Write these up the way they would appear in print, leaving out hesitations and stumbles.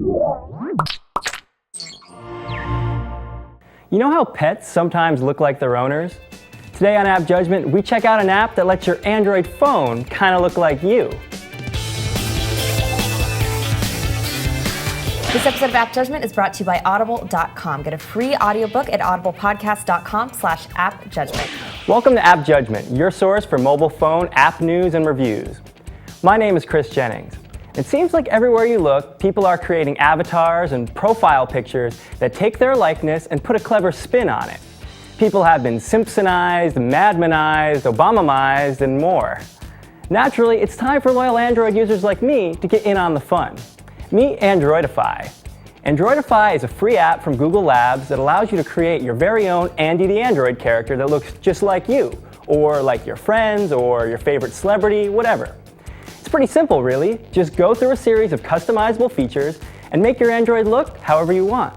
You know how pets sometimes look like their owners? Today on App Judgment, we check out an app that lets your Android phone kind of look like you. This episode of App Judgment is brought to you by Audible.com. Get a free audiobook at audiblepodcast.com/appjudgment. Welcome to App Judgment, your source for mobile phone app news and reviews. My name is Chris Jennings. It seems like everywhere you look, people are creating avatars and profile pictures that take their likeness and put a clever spin on it. People have been Simpsonized, Madmanized, Obamamized, and more. Naturally, it's time for loyal Android users like me to get in on the fun. Meet Androidify. Androidify is a free app from Google Labs that allows you to create your very own Andy the Android character that looks just like you, or like your friends, or your favorite celebrity, whatever. It's pretty simple, really. Just go through a series of customizable features and make your Android look however you want.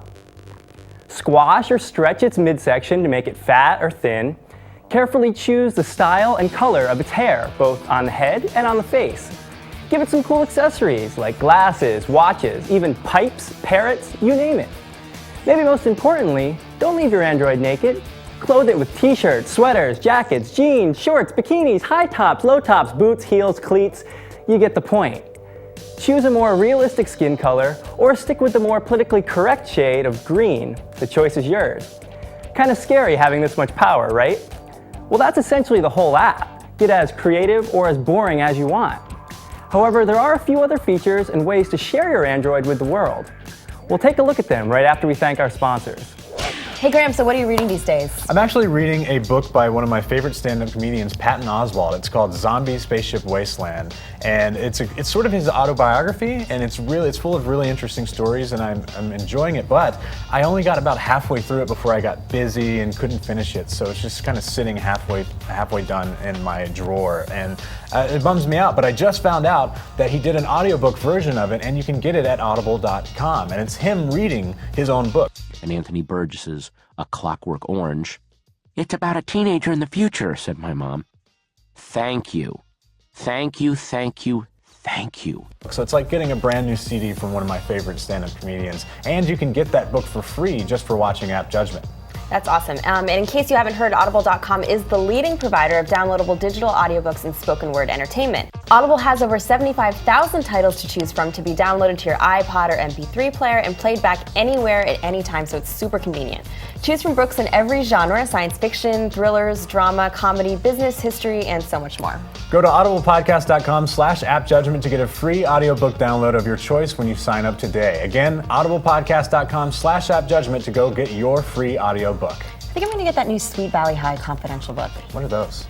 Squash or stretch its midsection to make it fat or thin. Carefully choose the style and color of its hair, both on the head and on the face. Give it some cool accessories like glasses, watches, even pipes, parrots, you name it. Maybe most importantly, don't leave your Android naked. Clothe it with t-shirts, sweaters, jackets, jeans, shorts, bikinis, high tops, low tops, boots, heels, cleats. You get the point. Choose a more realistic skin color or stick with the more politically correct shade of green. The choice is yours. Kind of scary having this much power, right? Well, that's essentially the whole app. Get as creative or as boring as you want. However, there are a few other features and ways to share your Android with the world. We'll take a look at them right after we thank our sponsors. Hey Graham, so what are you reading these days? I'm actually reading a book by one of my favorite stand-up comedians, Patton Oswalt. It's called Zombie Spaceship Wasteland, and it's sort of his autobiography, and it's full of really interesting stories, and I'm enjoying it. But I only got about halfway through it before I got busy and couldn't finish it, so it's just kind of sitting halfway done in my drawer, and it bums me out. But I just found out that he did an audiobook version of it, and you can get it at Audible.com, and it's him reading his own book. And Anthony Burgess's A Clockwork Orange. It's about a teenager in the future, said my mom. Thank you. Thank you, thank you, thank you. So it's like getting a brand new CD from one of my favorite stand-up comedians. And you can get that book for free just for watching App Judgment. That's awesome. And in case you haven't heard, Audible.com is the leading provider of downloadable digital audiobooks and spoken word entertainment. Audible has over 75,000 titles to choose from to be downloaded to your iPod or MP3 player and played back anywhere at any time, so it's super convenient. Choose from books in every genre: science fiction, thrillers, drama, comedy, business, history, and so much more. Go to audiblepodcast.com/appjudgment to get a free audiobook download of your choice when you sign up today. Again, audiblepodcast.com/appjudgment to go get your free audiobook. I think I'm going to get that new Sweet Valley High confidential book. What are those?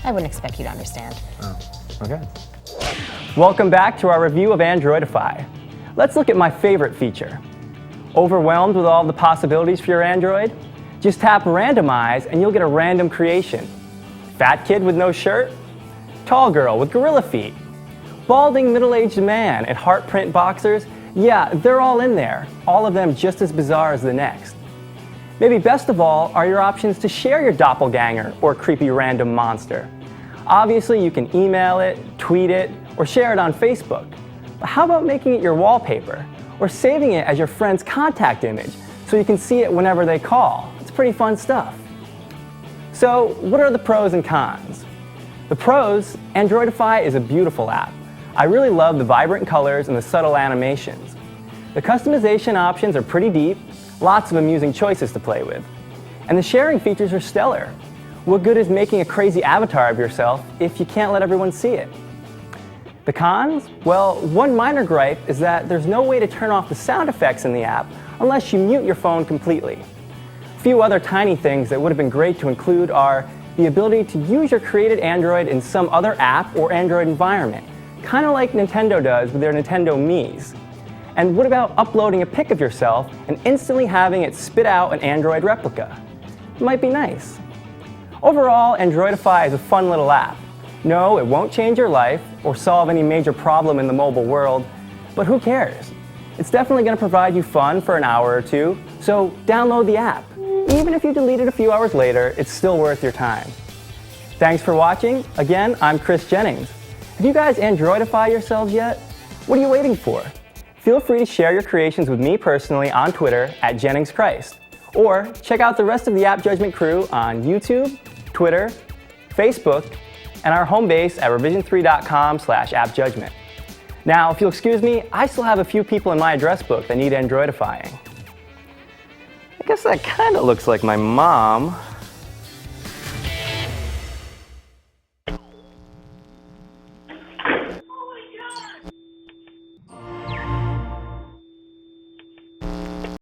I wouldn't expect you to understand. Oh, okay. Welcome back to our review of Androidify. Let's look at my favorite feature. Overwhelmed with all the possibilities for your Android? Just tap Randomize and you'll get a random creation. Fat kid with no shirt? Tall girl with gorilla feet? Balding middle-aged man in heart print boxers? Yeah, they're all in there, all of them just as bizarre as the next. Maybe best of all are your options to share your doppelganger or creepy random monster. Obviously, you can email it, tweet it, or share it on Facebook. But how about making it your wallpaper, or saving it as your friend's contact image so you can see it whenever they call? It's pretty fun stuff. So, what are the pros and cons? The pros: Androidify is a beautiful app. I really love the vibrant colors and the subtle animations. The customization options are pretty deep, lots of amusing choices to play with. And the sharing features are stellar. What good is making a crazy avatar of yourself if you can't let everyone see it? The cons? Well, one minor gripe is that there's no way to turn off the sound effects in the app unless you mute your phone completely. A few other tiny things that would have been great to include are the ability to use your created Android in some other app or Android environment, kind of like Nintendo does with their Nintendo Miis. And what about uploading a pic of yourself and instantly having it spit out an Android replica? It might be nice. Overall, Androidify is a fun little app. No, it won't change your life or solve any major problem in the mobile world, but who cares? It's definitely going to provide you fun for an hour or two, so download the app. Even if you delete it a few hours later, it's still worth your time. Thanks for watching. Again, I'm Chris Jennings. Have you guys Androidify yourselves yet? What are you waiting for? Feel free to share your creations with me personally on Twitter at JenningsChrist, or check out the rest of the App Judgment crew on YouTube, Twitter, Facebook, and our home base at revision3.com/appjudgment. Now, if you'll excuse me, I still have a few people in my address book that need Androidifying. I guess that kind of looks like my mom.